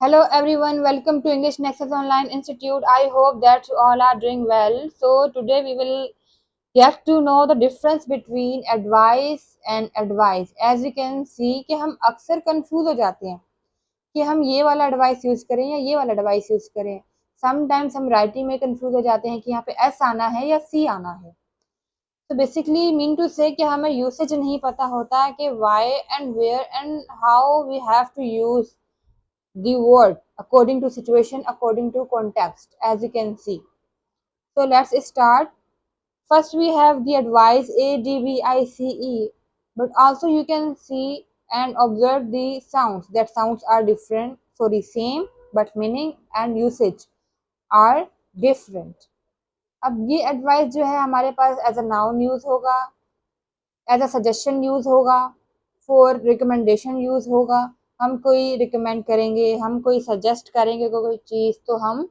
Hello everyone, welcome to English Nexus Online Institute. I hope that you all are doing well. So today we will get to know the difference between advice and advice. As you can see कि हम अक्सर confuse हो जाते हैं कि हम ये वाला एडवाइस यूज करें या ये वाला एडवाइस यूज करें। समटाइम्स हम राइटिंग में कंफ्यूज हो जाते हैं कि यहाँ पे एस आना है या सी आना है। तो बेसिकली मीन टू से कि हमें यूसेज नहीं पता होता कि why and where and how we have to use the word according to situation, according to context, as you can see. So let's start. First we have the advice ADVICE, but also you can see and observe the sounds. That sounds are different, so the same but meaning and usage are different. अब ये advice जो है हमारे पास as a noun use होगा, as a suggestion use होगा, for recommendation use होगा। हम कोई रिकमेंड करेंगे, हम कोई सजेस्ट करेंगे कोई चीज़, तो हम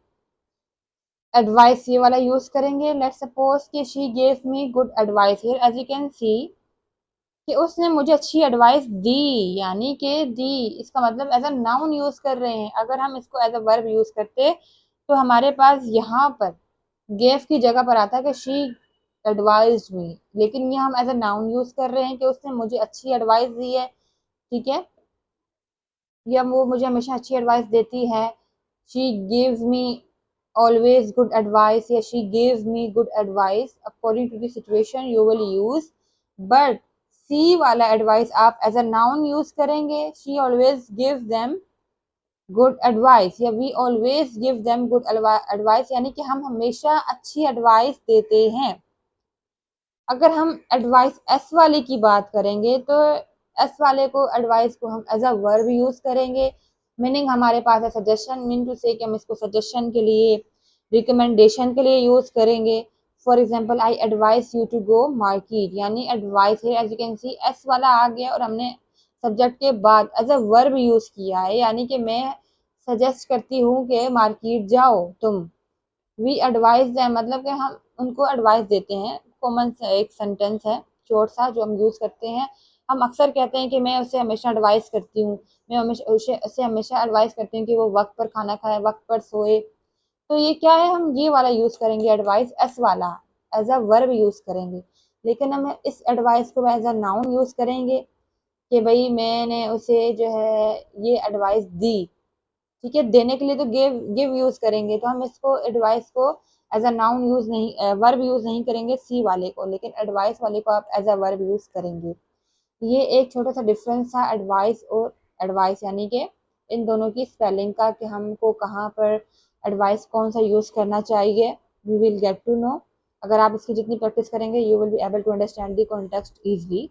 एडवाइस ये वाला यूज करेंगे। लेट्स सपोज कि she gave me good advice. Here as you can see कि उसने मुझे अच्छी एडवाइस दी, यानी कि दी इसका मतलब एज अ नाउन यूज कर रहे हैं। अगर हम इसको एज अ वर्ब यूज करते तो हमारे पास यहाँ पर गेव की जगह पर आता है कि शी एडवाइज मी, लेकिन ये हम एज अ नाउन यूज कर रहे हैं कि उसने मुझे अच्छी एडवाइस दी है। ठीक है, या वो मुझे हमेशा अच्छी एडवाइस देती है। She gives me always good advice, या she gives me good advice. According to the situation you will use, but C वाला एडवाइस आप एज अ नाउन यूज करेंगे। She always gives them good advice, या we always give them good advice, यानी कि हम हमेशा अच्छी advice देते हैं। अगर हम एडवाइस एस वाले की बात करेंगे तो एस वाले को एडवाइस को हम एज अ वर्ब यूज करेंगे। मीनिंग हमारे पास है सजेशन, मीन टू से कि हम इसको सजेशन के लिए, रिकमेंडेशन के लिए यूज करेंगे। For example I advise you to go market, यानी एडवाइस है as you can see S वाला आ गया और हमने सब्जेक्ट के बाद एज अ वर्ब यूज किया है, यानी कि मैं सजेस्ट करती हूँ कि मार्केट जाओ तुम। वी एडवाइस देम मतलब कि हम उनको एडवाइस देते हैं। कॉमन एक सेंटेंस है शॉर्ट सा जो हम यूज करते हैं। हम अक्सर कहते हैं कि मैं उसे हमेशा एडवाइस करती हूँ, मैं हमेशा उसे हमेशा एडवाइस करती हूँ कि वो वक्त पर खाना खाए, वक्त पर सोए। तो ये क्या है, हम ये वाला यूज करेंगे एडवाइस एस वाला, एज अ वर्ब यूज करेंगे। लेकिन हम इस एडवाइस को एज अ नाउन यूज करेंगे कि भाई मैंने उसे जो है ये एडवाइस दी। ठीक है, देने के लिए तो गिव गिव यूज करेंगे, तो हम इसको एडवाइस को एज अ नाउन यूज नहीं, वर्ब यूज नहीं करेंगे सी वाले को, लेकिन एडवाइस वाले को आप एज अ वर्ब यूज करेंगे। ये एक छोटा सा डिफरेंस था एडवाइस और एडवाइस, यानी कि इन दोनों की स्पेलिंग का, कि हमको कहाँ पर एडवाइस कौन सा यूज करना चाहिए। We will get to know. अगर आप इसकी जितनी प्रैक्टिस करेंगे you will be able to understand the context easily.